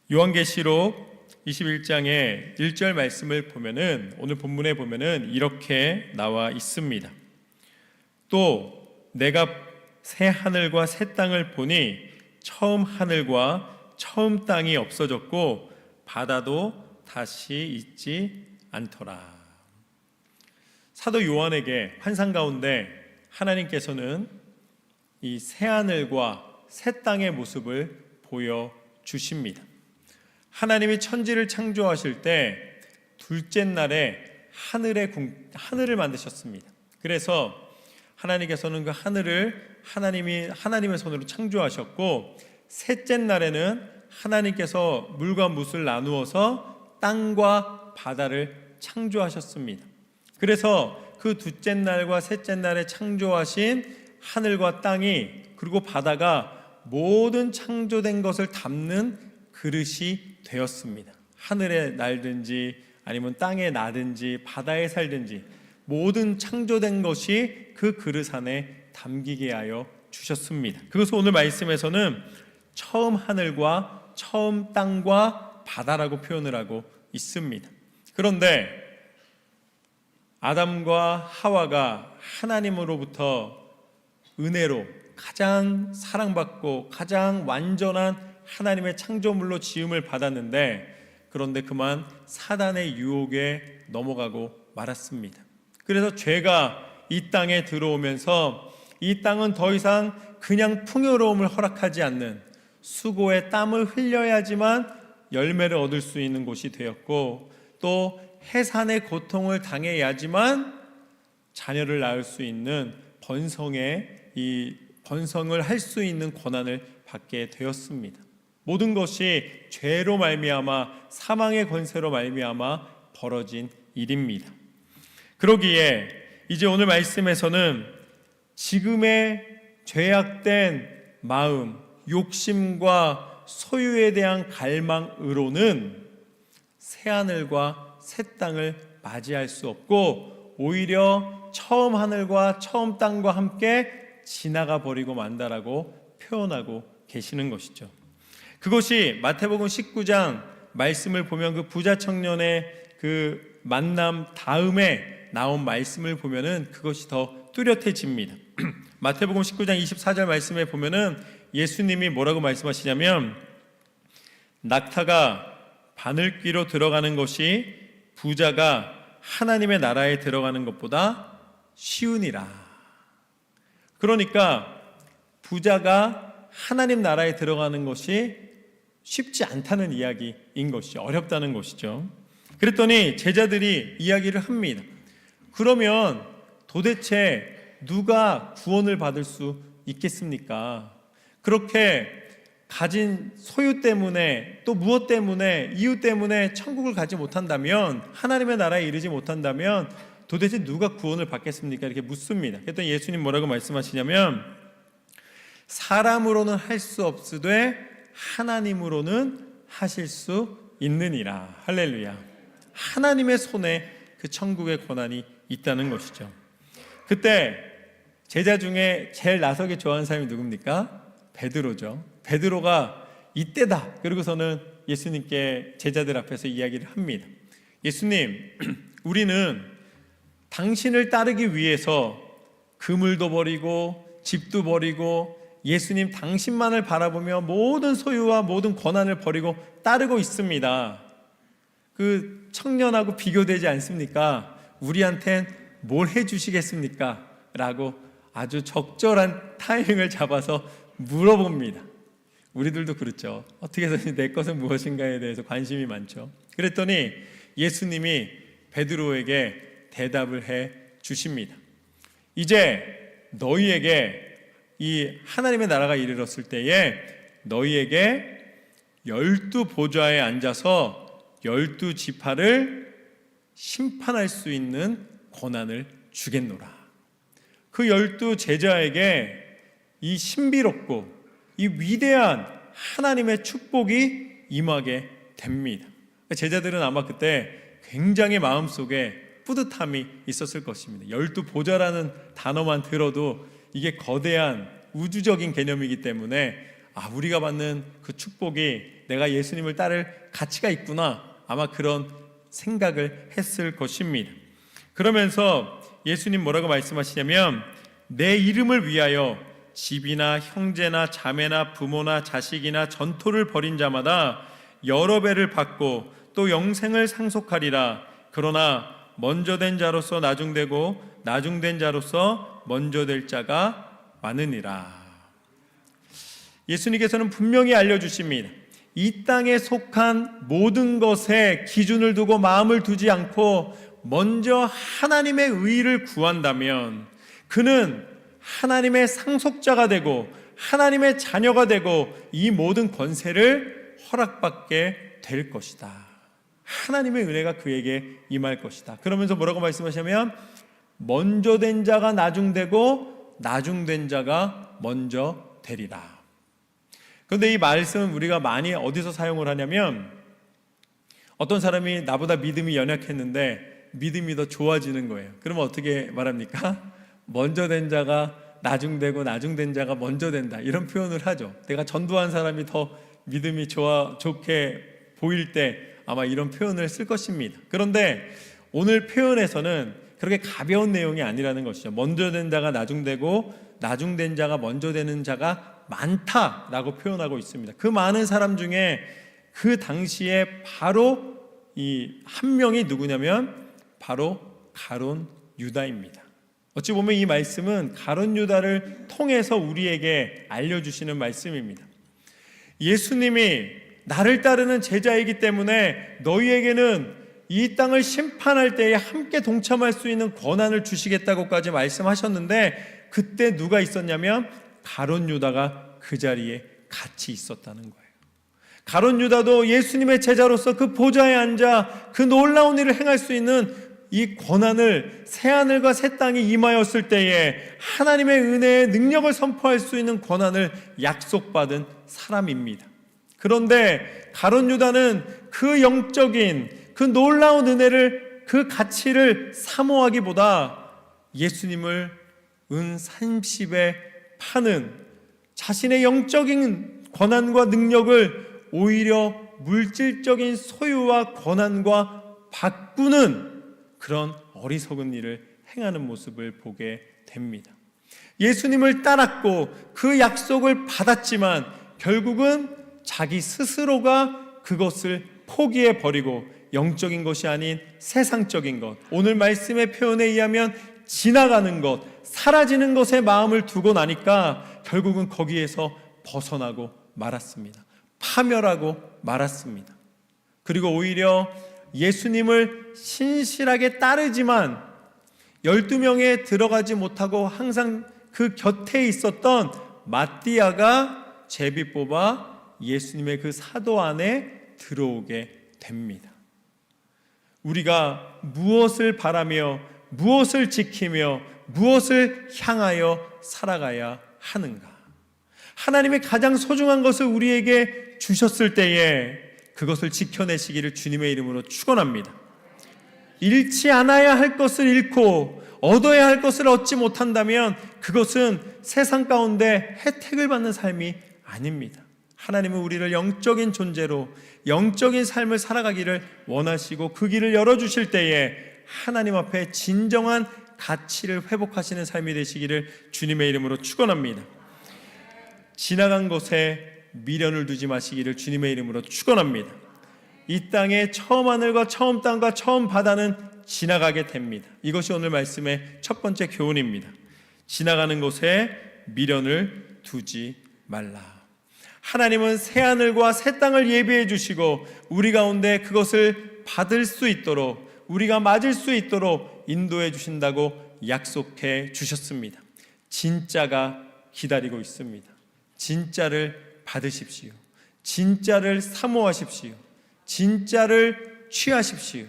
요한계시록 21장의 1절 말씀을 보면은, 오늘 본문에 보면은 이렇게 나와 있습니다. 또 내가 새 하늘과 새 땅을 보니 처음 하늘과 처음 땅이 없어졌고 바다도 다시 있지 않더라. 사도 요한에게 환상 가운데 하나님께서는 이 새 하늘과 새 땅의 모습을 보여주십니다. 하나님이 천지를 창조하실 때 둘째 날에 하늘을 만드셨습니다. 그래서 하나님께서는 그 하늘을 하나님의 손으로 창조하셨고, 셋째 날에는 하나님께서 물과 뭇을 나누어서 땅과 바다를 창조하셨습니다. 그래서 그 둘째 날과 셋째 날에 창조하신 하늘과 땅이, 그리고 바다가 모든 창조된 것을 담는 그릇이 되었습니다. 하늘에 날든지 아니면 땅에 나든지 바다에 살든지 모든 창조된 것이 그 그릇 안에 담기게 하여 주셨습니다. 그것을 오늘 말씀에서는 처음 하늘과 처음 땅과 바다라고 표현을 하고 있습니다. 그런데 아담과 하와가 하나님으로부터 은혜로 가장 사랑받고 가장 완전한 하나님의 창조물로 지음을 받았는데, 그런데 그만 사단의 유혹에 넘어가고 말았습니다. 그래서 죄가 이 땅에 들어오면서 이 땅은 더 이상 그냥 풍요로움을 허락하지 않는, 수고의 땀을 흘려야지만 열매를 얻을 수 있는 곳이 되었고, 또 해산의 고통을 당해야지만 자녀를 낳을 수 있는 번성을 할 수 있는 권한을 받게 되었습니다. 모든 것이 죄로 말미암아, 사망의 권세로 말미암아 벌어진 일입니다. 그러기에 이제 오늘 말씀에서는 지금의 죄악된 마음, 욕심과 소유에 대한 갈망으로는 새 하늘과 새 땅을 맞이할 수 없고, 오히려 처음 하늘과 처음 땅과 함께 지나가 버리고 만다라고 표현하고 계시는 것이죠. 그것이 마태복음 19장 말씀을 보면 그 부자 청년의 그 만남 다음에 나온 말씀을 보면은 그것이 더 뚜렷해집니다. 마태복음 19장 24절 말씀에 보면은 예수님이 뭐라고 말씀하시냐면, 낙타가 바늘귀로 들어가는 것이 부자가 하나님의 나라에 들어가는 것보다 쉬우니라. 그러니까 부자가 하나님 나라에 들어가는 것이 쉽지 않다는 이야기인 것이죠. 어렵다는 것이죠. 그랬더니 제자들이 이야기를 합니다. 그러면 도대체 누가 구원을 받을 수 있겠습니까? 그렇게 가진 소유 때문에, 또 무엇 때문에, 이유 때문에 천국을 가지 못한다면, 하나님의 나라에 이르지 못한다면 도대체 누가 구원을 받겠습니까? 이렇게 묻습니다. 그랬더니 예수님 뭐라고 말씀하시냐면, 사람으로는 할 수 없으되 하나님으로는 하실 수 있느니라. 할렐루야. 하나님의 손에 그 천국의 권한이 있다는 것이죠. 그때 제자 중에 제일 나서기 좋아하는 사람이 누굽니까? 베드로죠. 베드로가 이때다, 그러고서는 예수님께 제자들 앞에서 이야기를 합니다. 예수님, 우리는 당신을 따르기 위해서 그물도 버리고 집도 버리고 예수님 당신만을 바라보며 모든 소유와 모든 권한을 버리고 따르고 있습니다. 그 청년하고 비교되지 않습니까? 우리한텐 뭘 해주시겠습니까? 라고 아주 적절한 타이밍을 잡아서 물어봅니다. 우리들도 그렇죠. 어떻게 해서 내 것은 무엇인가에 대해서 관심이 많죠. 그랬더니 예수님이 베드로에게 대답을 해 주십니다. 이제 너희에게 이 하나님의 나라가 이르렀을 때에 너희에게 12보좌에 앉아서 12지파를 심판할 수 있는 권한을 주겠노라. 그 12제자에게 이 신비롭고 이 위대한 하나님의 축복이 임하게 됩니다. 제자들은 아마 그때 굉장히 마음속에 뿌듯함이 있었을 것입니다. 12보좌라는 단어만 들어도 이게 거대한 우주적인 개념이기 때문에 우리가 받는 그 축복이 내가 예수님을 따를 가치가 있구나, 아마 그런 생각을 했을 것입니다. 그러면서 예수님 뭐라고 말씀하시냐면, 내 이름을 위하여 집이나 형제나 자매나 부모나 자식이나 전토를 벌인 자마다 여러 배를 받고 또 영생을 상속하리라. 그러나 먼저 된 자로서 나중되고 나중된 자로서 먼저 될 자가 많으니라. 예수님께서는 분명히 알려주십니다. 이 땅에 속한 모든 것에 기준을 두고 마음을 두지 않고 먼저 하나님의 의를 구한다면 그는 하나님의 상속자가 되고 하나님의 자녀가 되고 이 모든 권세를 허락받게 될 것이다. 하나님의 은혜가 그에게 임할 것이다. 그러면서 뭐라고 말씀하시냐면, 먼저 된 자가 나중되고 나중된 자가 먼저 되리라. 그런데 이 말씀은 우리가 많이 어디서 사용을 하냐면, 어떤 사람이 나보다 믿음이 연약했는데 믿음이 더 좋아지는 거예요. 그러면 어떻게 말합니까? 먼저 된 자가 나중되고 나중된 자가 먼저 된다, 이런 표현을 하죠. 내가 전도한 사람이 더 믿음이 좋게 보일 때 아마 이런 표현을 쓸 것입니다. 그런데 오늘 표현에서는 그렇게 가벼운 내용이 아니라는 것이죠. 먼저 된 자가 나중되고 나중된 자가 먼저 되는 자가 많다라고 표현하고 있습니다. 그 많은 사람 중에 그 당시에 바로 이 한 명이 누구냐면 바로 가룟 유다입니다. 어찌 보면 이 말씀은 가룟 유다를 통해서 우리에게 알려주시는 말씀입니다. 예수님이 나를 따르는 제자이기 때문에 너희에게는 이 땅을 심판할 때에 함께 동참할 수 있는 권한을 주시겠다고까지 말씀하셨는데, 그때 누가 있었냐면 가룟 유다가 그 자리에 같이 있었다는 거예요. 가룟 유다도 예수님의 제자로서 그 보좌에 앉아 그 놀라운 일을 행할 수 있는 이 권한을, 새하늘과 새 땅이 임하였을 때에 하나님의 은혜의 능력을 선포할 수 있는 권한을 약속받은 사람입니다. 그런데 가룟 유다는 그 영적인 그 놀라운 은혜를, 그 가치를 사모하기보다 예수님을 은 30에 파는 자신의 영적인 권한과 능력을 오히려 물질적인 소유와 권한과 바꾸는 그런 어리석은 일을 행하는 모습을 보게 됩니다. 예수님을 따랐고 그 약속을 받았지만 결국은 자기 스스로가 그것을 포기해 버리고 영적인 것이 아닌 세상적인 것, 오늘 말씀의 표현에 의하면 지나가는 것, 사라지는 것에 마음을 두고 나니까 결국은 거기에서 벗어나고 말았습니다. 파멸하고 말았습니다. 그리고 오히려 예수님을 신실하게 따르지만 12명에 들어가지 못하고 항상 그 곁에 있었던 마띠아가 제비 뽑아 예수님의 그 사도 안에 들어오게 됩니다. 우리가 무엇을 바라며 무엇을 지키며 무엇을 향하여 살아가야 하는가? 하나님의 가장 소중한 것을 우리에게 주셨을 때에 그것을 지켜내시기를 주님의 이름으로 축원합니다. 잃지 않아야 할 것을 잃고 얻어야 할 것을 얻지 못한다면 그것은 세상 가운데 혜택을 받는 삶이 아닙니다. 하나님은 우리를 영적인 존재로 영적인 삶을 살아가기를 원하시고 그 길을 열어주실 때에 하나님 앞에 진정한 가치를 회복하시는 삶이 되시기를 주님의 이름으로 축원합니다. 지나간 것에 미련을 두지 마시기를 주님의 이름으로 축원합니다. 이 땅의 처음 하늘과 처음 땅과 처음 바다는 지나가게 됩니다. 이것이 오늘 말씀의 첫 번째 교훈입니다. 지나가는 것에 미련을 두지 말라. 하나님은 새 하늘과 새 땅을 예비해 주시고 우리 가운데 그것을 받을 수 있도록, 우리가 맞을 수 있도록 인도해 주신다고 약속해 주셨습니다. 진짜가 기다리고 있습니다. 진짜를 받으십시오. 진짜를 사모하십시오. 진짜를 취하십시오.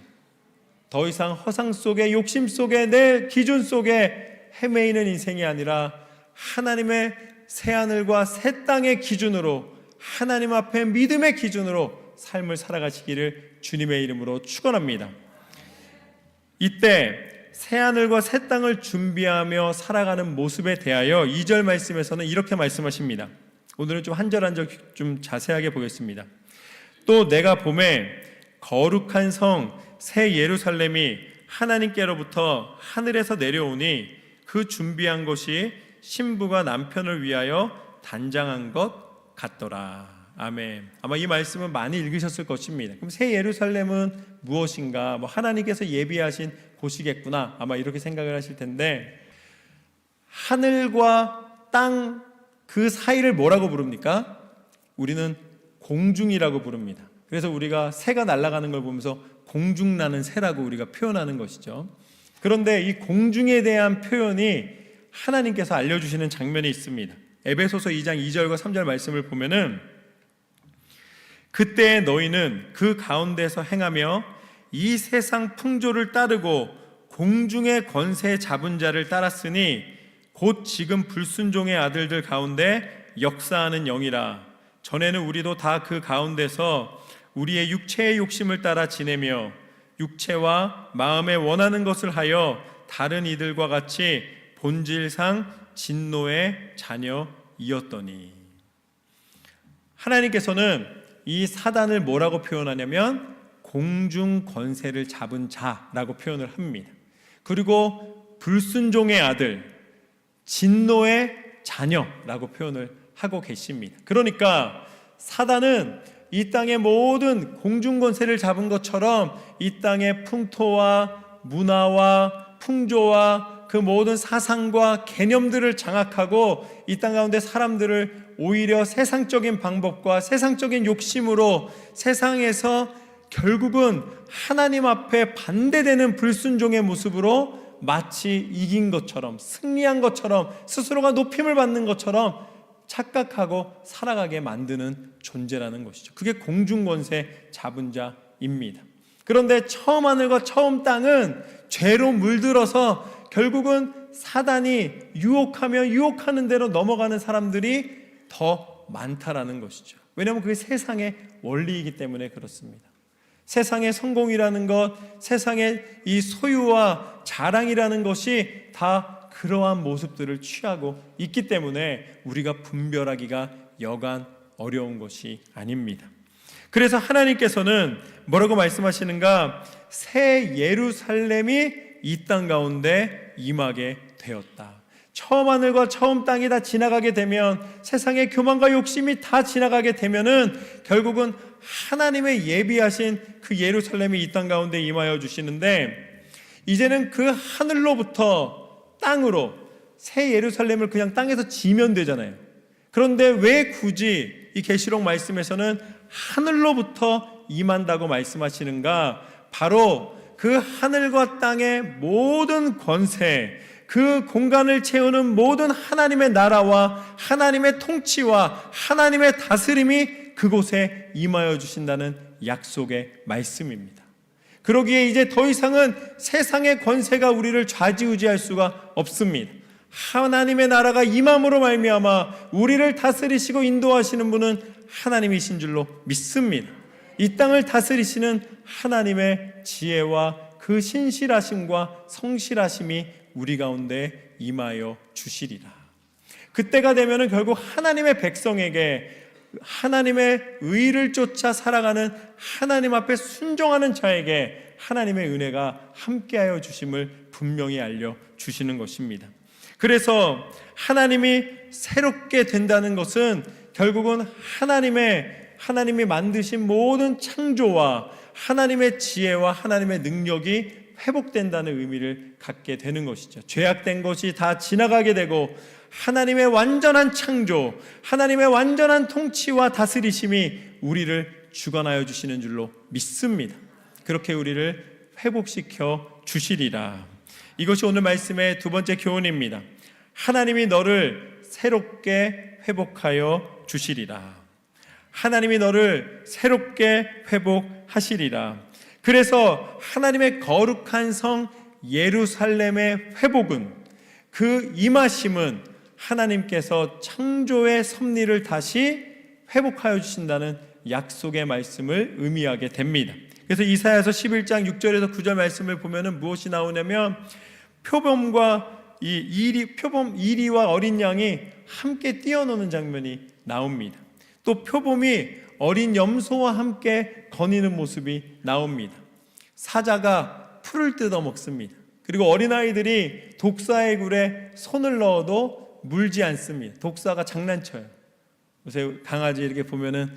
더 이상 허상 속에, 욕심 속에, 내 기준 속에 헤매이는 인생이 아니라 하나님의 새하늘과 새 땅의 기준으로, 하나님 앞에 믿음의 기준으로 삶을 살아가시기를 주님의 이름으로 축원합니다. 이때 새하늘과 새 땅을 준비하며 살아가는 모습에 대하여 2절 말씀에서는 이렇게 말씀하십니다. 오늘은 좀 한 절 한 절 좀 자세하게 보겠습니다. 또 내가 보매 거룩한 성 새 예루살렘이 하나님께로부터 하늘에서 내려오니 그 준비한 것이 신부가 남편을 위하여 단장한 것 같더라. 아멘. 아마 이 말씀은 많이 읽으셨을 것입니다. 그럼 새 예루살렘은 무엇인가? 하나님께서 예비하신 곳이겠구나. 아마 이렇게 생각을 하실 텐데, 하늘과 땅 그 사이를 뭐라고 부릅니까? 우리는 공중이라고 부릅니다. 그래서 우리가 새가 날아가는 걸 보면서 공중나는 새라고 우리가 표현하는 것이죠. 그런데 이 공중에 대한 표현이 하나님께서 알려주시는 장면이 있습니다. 에베소서 2장 2절과 3절 말씀을 보면은, 그때 너희는 그 가운데서 행하며 이 세상 풍조를 따르고 공중의 권세 잡은 자를 따랐으니 곧 지금 불순종의 아들들 가운데 역사하는 영이라. 전에는 우리도 다 그 가운데서 우리의 육체의 욕심을 따라 지내며 육체와 마음에 원하는 것을 하여 다른 이들과 같이 본질상 진노의 자녀이었더니. 하나님께서는 이 사단을 뭐라고 표현하냐면 공중 권세를 잡은 자라고 표현을 합니다. 그리고 불순종의 아들, 진노의 자녀라고 표현을 하고 계십니다. 그러니까 사단은 이 땅의 모든 공중 권세를 잡은 것처럼 이 땅의 풍토와 문화와 풍조와 그 모든 사상과 개념들을 장악하고 이 땅 가운데 사람들을 오히려 세상적인 방법과 세상적인 욕심으로 세상에서 결국은 하나님 앞에 반대되는 불순종의 모습으로 마치 이긴 것처럼, 승리한 것처럼, 스스로가 높임을 받는 것처럼 착각하고 살아가게 만드는 존재라는 것이죠. 그게 공중권세 잡은 자입니다. 그런데 처음 하늘과 처음 땅은 죄로 물들어서 결국은 사단이 유혹하며 유혹하는 대로 넘어가는 사람들이 더 많다라는 것이죠. 왜냐하면 그게 세상의 원리이기 때문에 그렇습니다. 세상의 성공이라는 것, 세상의 이 소유와 자랑이라는 것이 다 그러한 모습들을 취하고 있기 때문에 우리가 분별하기가 여간 어려운 것이 아닙니다. 그래서 하나님께서는 뭐라고 말씀하시는가? 새 예루살렘이 이 땅 가운데 임하게 되었다. 처음 하늘과 처음 땅이 다 지나가게 되면, 세상의 교만과 욕심이 다 지나가게 되면은 결국은 하나님의 예비하신 그 예루살렘이 이 땅 가운데 임하여 주시는데, 이제는 그 하늘로부터 땅으로 새 예루살렘을 그냥 땅에서 지면 되잖아요. 그런데 왜 굳이 이 계시록 말씀에서는 하늘로부터 임한다고 말씀하시는가? 바로 그 하늘과 땅의 모든 권세, 그 공간을 채우는 모든 하나님의 나라와 하나님의 통치와 하나님의 다스림이 그곳에 임하여 주신다는 약속의 말씀입니다. 그러기에 이제 더 이상은 세상의 권세가 우리를 좌지우지할 수가 없습니다. 하나님의 나라가 임함으로 말미암아 우리를 다스리시고 인도하시는 분은 하나님이신 줄로 믿습니다. 이 땅을 다스리시는 하나님의 지혜와 그 신실하심과 성실하심이 우리 가운데 임하여 주시리라. 그때가 되면은 결국 하나님의 백성에게 하나님의 의를 쫓아 살아가는, 하나님 앞에 순종하는 자에게 하나님의 은혜가 함께하여 주심을 분명히 알려 주시는 것입니다. 그래서 하나님이 새롭게 된다는 것은 결국은 하나님이 만드신 모든 창조와 하나님의 지혜와 하나님의 능력이 회복된다는 의미를 갖게 되는 것이죠. 죄악된 것이 다 지나가게 되고 하나님의 완전한 창조, 하나님의 완전한 통치와 다스리심이 우리를 주관하여 주시는 줄로 믿습니다. 그렇게 우리를 회복시켜 주시리라. 이것이 오늘 말씀의 두 번째 교훈입니다. 하나님이 너를 새롭게 회복하여 주시리라. 하나님이 너를 새롭게 회복하시리라. 그래서 하나님의 거룩한 성 예루살렘의 회복은, 그 임하심은 하나님께서 창조의 섭리를 다시 회복하여 주신다는 약속의 말씀을 의미하게 됩니다. 그래서 이사야서 11장 6절에서 9절 말씀을 보면은 무엇이 나오냐면, 표범 이리와 어린 양이 함께 뛰어노는 장면이 나옵니다. 또 표범이 어린 염소와 함께 거니는 모습이 나옵니다. 사자가 풀을 뜯어 먹습니다. 그리고 어린아이들이 독사의 굴에 손을 넣어도 물지 않습니다. 독사가 장난쳐요. 요새 강아지 이렇게 보면은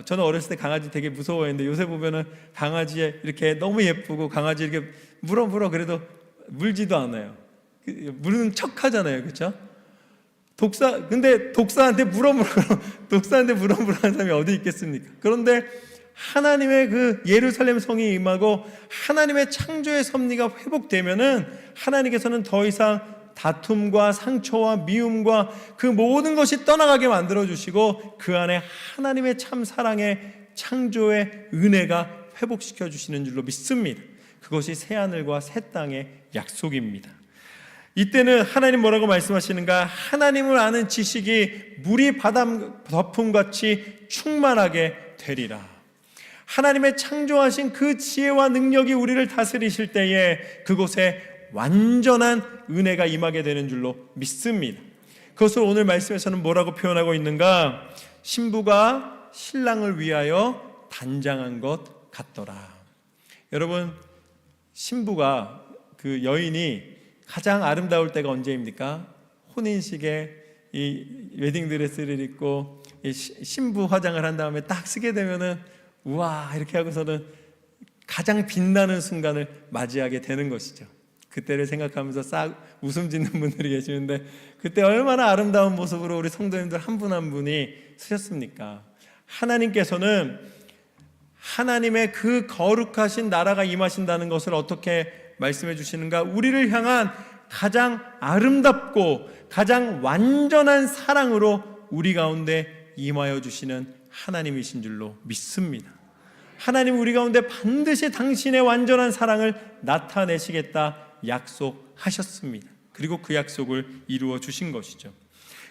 저는 어렸을 때 강아지 되게 무서워했는데 요새 보면은 강아지 이렇게 너무 예쁘고 강아지 이렇게 물어 그래도 물지도 않아요. 물는 척 하잖아요. 그렇죠? 근데 독사한테 물어 하는 사람이 어디 있겠습니까? 그런데 하나님의 그 예루살렘 성이 임하고 하나님의 창조의 섭리가 회복되면은 하나님께서는 더 이상 다툼과 상처와 미움과 그 모든 것이 떠나가게 만들어주시고 그 안에 하나님의 참 사랑의 창조의 은혜가 회복시켜 주시는 줄로 믿습니다. 그것이 새하늘과 새 땅의 약속입니다. 이때는 하나님 뭐라고 말씀하시는가? 하나님을 아는 지식이 물이 바다 덮음같이 충만하게 되리라. 하나님의 창조하신 그 지혜와 능력이 우리를 다스리실 때에 그곳에 완전한 은혜가 임하게 되는 줄로 믿습니다. 그것을 오늘 말씀에서는 뭐라고 표현하고 있는가? 신부가 신랑을 위하여 단장한 것 같더라. 여러분, 신부가 그 여인이 가장 아름다울 때가 언제입니까? 혼인식에 이 웨딩드레스를 입고 이 신부 화장을 한 다음에 딱 쓰게 되면은 우와 이렇게 하고서는 가장 빛나는 순간을 맞이하게 되는 것이죠. 그때를 생각하면서 싹 웃음 짓는 분들이 계시는데 그때 얼마나 아름다운 모습으로 우리 성도님들 한 분 한 분이 서셨습니까? 하나님께서는 하나님의 그 거룩하신 나라가 임하신다는 것을 어떻게 말씀해 주시는가? 우리를 향한 가장 아름답고 가장 완전한 사랑으로 우리 가운데 임하여 주시는 하나님이신 줄로 믿습니다. 하나님 우리 가운데 반드시 당신의 완전한 사랑을 나타내시겠다 약속하셨습니다. 그리고 그 약속을 이루어 주신 것이죠.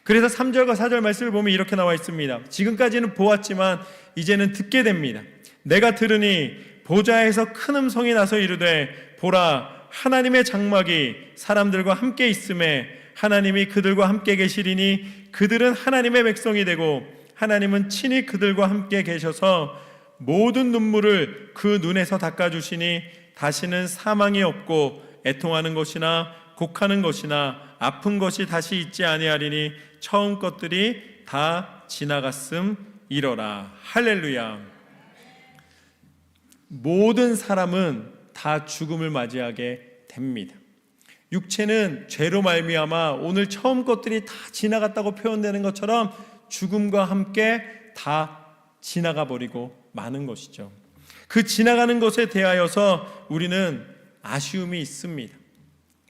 그래서 3절과 4절 말씀을 보면 이렇게 나와 있습니다. 지금까지는 보았지만 이제는 듣게 됩니다. 내가 들으니 보좌에서 큰 음성이 나서 이르되 보라 하나님의 장막이 사람들과 함께 있음에 하나님이 그들과 함께 계시리니 그들은 하나님의 백성이 되고 하나님은 친히 그들과 함께 계셔서 모든 눈물을 그 눈에서 닦아주시니 다시는 사망이 없고 애통하는 것이나 곡하는 것이나 아픈 것이 다시 있지 아니하리니 처음 것들이 다 지나갔음이러라. 할렐루야. 모든 사람은 다 죽음을 맞이하게 됩니다. 육체는 죄로 말미암아 오늘 처음 것들이 다 지나갔다고 표현되는 것처럼 죽음과 함께 다 지나가 버리고 마는 것이죠. 그 지나가는 것에 대하여서 우리는 아쉬움이 있습니다.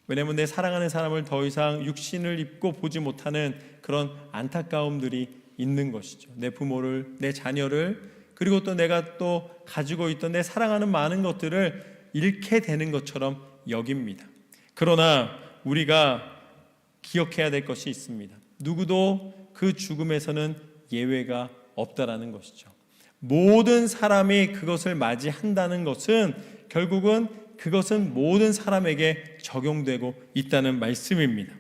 왜냐하면 내 사랑하는 사람을 더 이상 육신을 입고 보지 못하는 그런 안타까움들이 있는 것이죠. 내 부모를, 내 자녀를, 그리고 또 내가 또 가지고 있던 내 사랑하는 많은 것들을 잃게 되는 것처럼 여깁니다. 그러나 우리가 기억해야 될 것이 있습니다. 누구도 그 죽음에서는 예외가 없다라는 것이죠. 모든 사람이 그것을 맞이한다는 것은 결국은 그것은 모든 사람에게 적용되고 있다는 말씀입니다.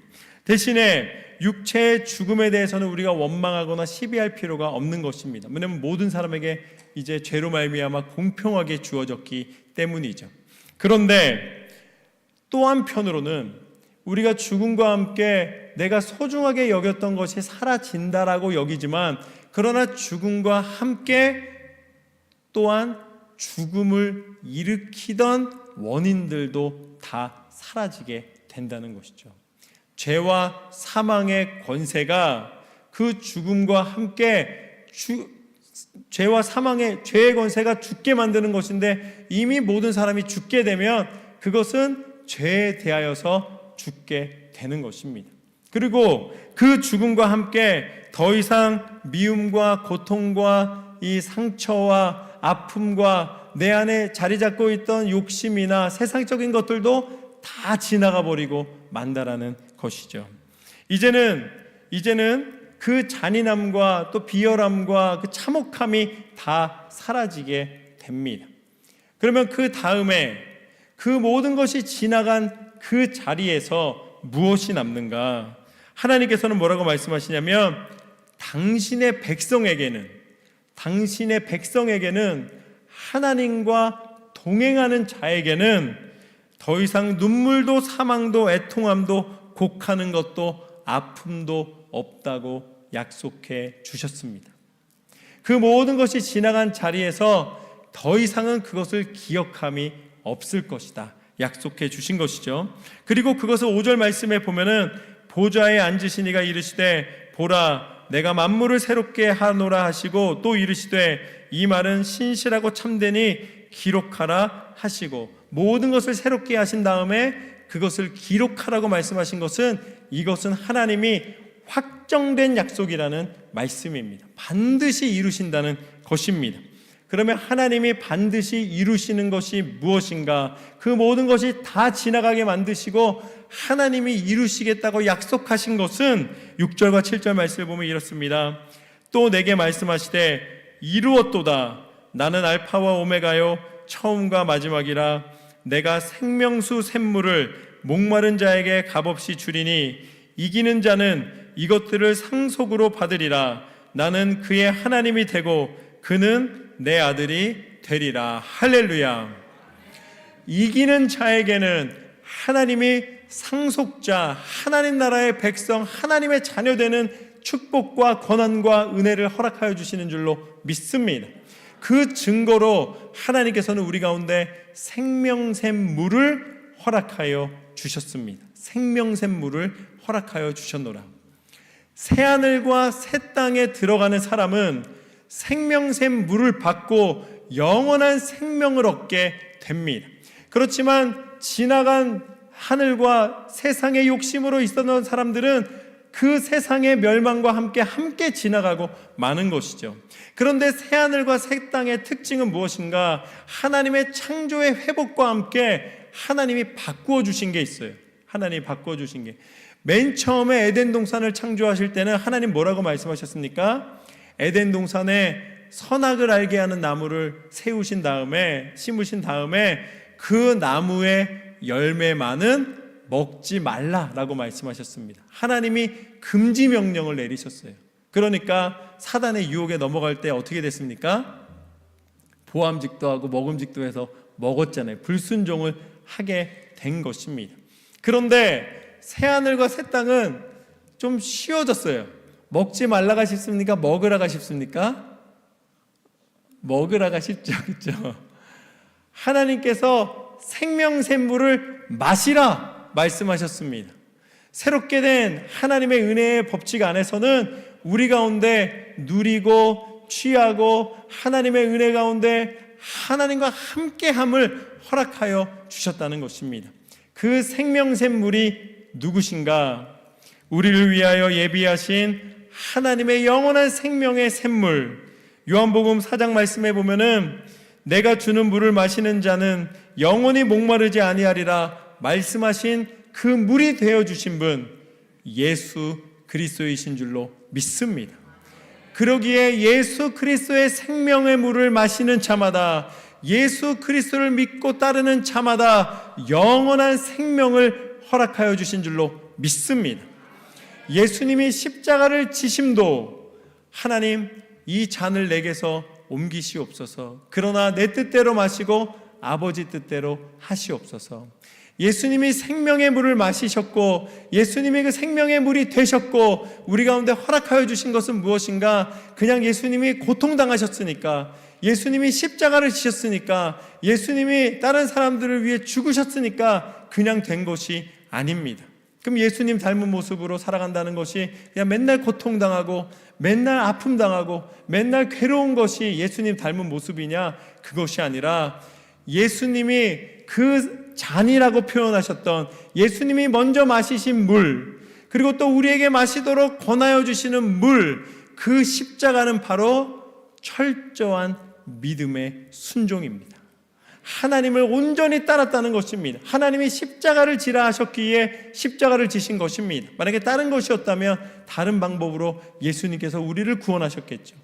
대신에 육체의 죽음에 대해서는 우리가 원망하거나 시비할 필요가 없는 것입니다. 왜냐하면 모든 사람에게 이제 죄로 말미암아 공평하게 주어졌기 때문이죠. 그런데 또 한편으로는 우리가 죽음과 함께 내가 소중하게 여겼던 것이 사라진다라고 여기지만 그러나 죽음과 함께 또한 죽음을 일으키던 원인들도 다 사라지게 된다는 것이죠. 죄와 사망의 권세가 그 죽음과 함께 죄와 죄의 권세가 죽게 만드는 것인데 이미 모든 사람이 죽게 되면 그것은 죄에 대하여서 죽게 되는 것입니다. 그리고 그 죽음과 함께 더 이상 미움과 고통과 이 상처와 아픔과 내 안에 자리 잡고 있던 욕심이나 세상적인 것들도 다 지나가 버리고 만다라는 것이죠. 이제는 그 잔인함과 또 비열함과 그 참혹함이 다 사라지게 됩니다. 그러면 그 다음에 그 모든 것이 지나간 그 자리에서 무엇이 남는가? 하나님께서는 뭐라고 말씀하시냐면 당신의 백성에게는 하나님과 동행하는 자에게는 더 이상 눈물도 사망도 애통함도 곡하는 것도 아픔도 없다고 약속해 주셨습니다. 그 모든 것이 지나간 자리에서 더 이상은 그것을 기억함이 없을 것이다 약속해 주신 것이죠. 그리고 그것을 5절 말씀에 보면은 보좌에 앉으신 이가 이르시되 보라 내가 만물을 새롭게 하노라 하시고 또 이르시되 이 말은 신실하고 참되니 기록하라 하시고, 모든 것을 새롭게 하신 다음에 그것을 기록하라고 말씀하신 것은 이것은 하나님이 확정된 약속이라는 말씀입니다. 반드시 이루신다는 것입니다. 그러면 하나님이 반드시 이루시는 것이 무엇인가? 그 모든 것이 다 지나가게 만드시고 하나님이 이루시겠다고 약속하신 것은 6절과 7절 말씀을 보면 이렇습니다. 또 내게 말씀하시되 이루었도다. 나는 알파와 오메가요 처음과 마지막이라. 내가 생명수 샘물을 목마른 자에게 값없이 주리니 이기는 자는 이것들을 상속으로 받으리라. 나는 그의 하나님이 되고 그는 내 아들이 되리라. 할렐루야. 이기는 자에게는 하나님이 상속자, 하나님 나라의 백성, 하나님의 자녀되는 축복과 권한과 은혜를 허락하여 주시는 줄로 믿습니다. 그 증거로 하나님께서는 우리 가운데 생명샘 물을 허락하여 주셨습니다. 생명샘 물을 허락하여 주셨노라. 새하늘과 새 땅에 들어가는 사람은 생명샘 물을 받고 영원한 생명을 얻게 됩니다. 그렇지만 지나간 하늘과 세상의 욕심으로 있었던 사람들은 그 세상의 멸망과 함께 지나가고 마는 것이죠. 그런데 새하늘과 새 땅의 특징은 무엇인가? 하나님의 창조의 회복과 함께 하나님이 바꾸어 주신 게 있어요. 하나님이 바꾸어 주신 게, 맨 처음에 에덴 동산을 창조하실 때는 하나님 뭐라고 말씀하셨습니까? 에덴 동산에 선악을 알게 하는 나무를 세우신 다음에, 심으신 다음에 그 나무의 열매만은 먹지 말라라고 말씀하셨습니다. 하나님이 금지 명령을 내리셨어요. 그러니까 사단의 유혹에 넘어갈 때 어떻게 됐습니까? 보암직도 하고 먹음직도 해서 먹었잖아요. 불순종을 하게 된 것입니다. 그런데 새하늘과 새 땅은 좀 쉬워졌어요. 먹지 말라가 싶습니까? 먹으라가 싶습니까? 먹으라가 쉽죠. 그렇죠? 하나님께서 생명샘물을 마시라 말씀하셨습니다. 새롭게 된 하나님의 은혜의 법칙 안에서는 우리 가운데 누리고 취하고 하나님의 은혜 가운데 하나님과 함께함을 허락하여 주셨다는 것입니다. 그 생명샘물이 누구신가? 우리를 위하여 예비하신 하나님의 영원한 생명의 샘물. 요한복음 4장 말씀에 보면은 내가 주는 물을 마시는 자는 영원히 목마르지 아니하리라 말씀하신 그 물이 되어주신 분 예수 그리스도이신 줄로 믿습니다. 그러기에 예수 그리스도의 생명의 물을 마시는 자마다, 예수 그리스도를 믿고 따르는 자마다 영원한 생명을 허락하여 주신 줄로 믿습니다. 예수님이 십자가를 지심도 하나님 이 잔을 내게서 옮기시옵소서, 그러나 내 뜻대로 마시고 아버지 뜻대로 하시옵소서. 예수님이 생명의 물을 마시셨고 예수님이 그 생명의 물이 되셨고 우리 가운데 허락하여 주신 것은 무엇인가? 그냥 예수님이 고통당하셨으니까, 예수님이 십자가를 지셨으니까, 예수님이 다른 사람들을 위해 죽으셨으니까 그냥 된 것이 아닙니다. 그럼 예수님 닮은 모습으로 살아간다는 것이 그냥 맨날 고통당하고 맨날 아픔당하고 맨날 괴로운 것이 예수님 닮은 모습이냐? 그것이 아니라 예수님이 그 잔이라고 표현하셨던, 예수님이 먼저 마시신 물, 그리고 또 우리에게 마시도록 권하여 주시는 물, 그 십자가는 바로 철저한 믿음의 순종입니다. 하나님을 온전히 따랐다는 것입니다. 하나님이 십자가를 지라 하셨기에 십자가를 지신 것입니다. 만약에 다른 것이었다면 다른 방법으로 예수님께서 우리를 구원하셨겠죠.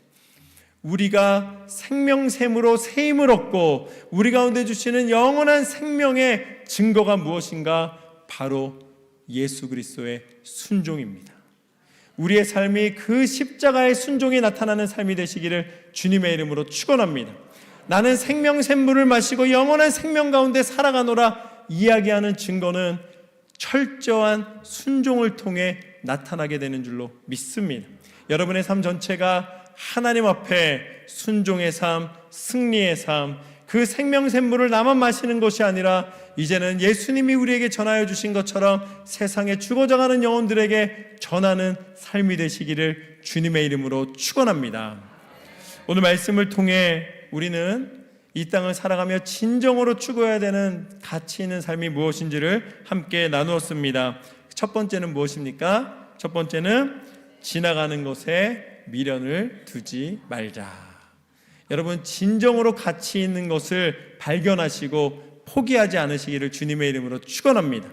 우리가 생명샘으로 새 힘을 얻고 우리 가운데 주시는 영원한 생명의 증거가 무엇인가? 바로 예수 그리스도의 순종입니다. 우리의 삶이 그 십자가의 순종이 나타나는 삶이 되시기를 주님의 이름으로 축원합니다. 나는 생명샘물을 마시고 영원한 생명 가운데 살아가노라 이야기하는 증거는 철저한 순종을 통해 나타나게 되는 줄로 믿습니다. 여러분의 삶 전체가 하나님 앞에 순종의 삶, 승리의 삶, 그 생명샘물을 나만 마시는 것이 아니라 이제는 예수님이 우리에게 전하여 주신 것처럼 세상에 죽어져가는 영혼들에게 전하는 삶이 되시기를 주님의 이름으로 축원합니다. 오늘 말씀을 통해 우리는 이 땅을 살아가며 진정으로 추구해야 되는 가치 있는 삶이 무엇인지를 함께 나누었습니다. 첫 번째는 무엇입니까? 첫 번째는 지나가는 것에 미련을 두지 말자. 여러분, 진정으로 가치 있는 것을 발견하시고 포기하지 않으시기를 주님의 이름으로 축원합니다.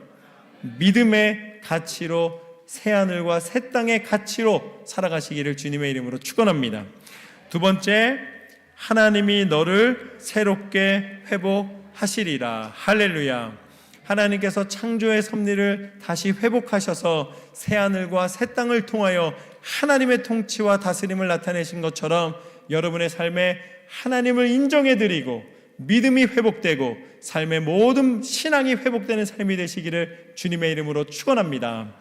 믿음의 가치로, 새하늘과 새 땅의 가치로 살아가시기를 주님의 이름으로 축원합니다. 두 번째, 하나님이 너를 새롭게 회복하시리라. 할렐루야. 하나님께서 창조의 섭리를 다시 회복하셔서 새하늘과 새 땅을 통하여 하나님의 통치와 다스림을 나타내신 것처럼 여러분의 삶에 하나님을 인정해드리고 믿음이 회복되고 삶의 모든 신앙이 회복되는 삶이 되시기를 주님의 이름으로 축원합니다.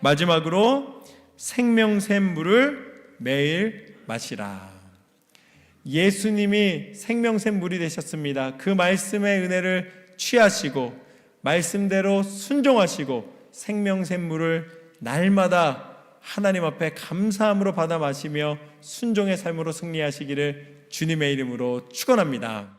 마지막으로 생명샘 물을 매일 마시라. 예수님이 생명샘 물이 되셨습니다. 그 말씀의 은혜를 취하시고 말씀대로 순종하시고 생명샘 물을 날마다 하나님 앞에 감사함으로 받아 마시며 순종의 삶으로 승리하시기를 주님의 이름으로 축원합니다.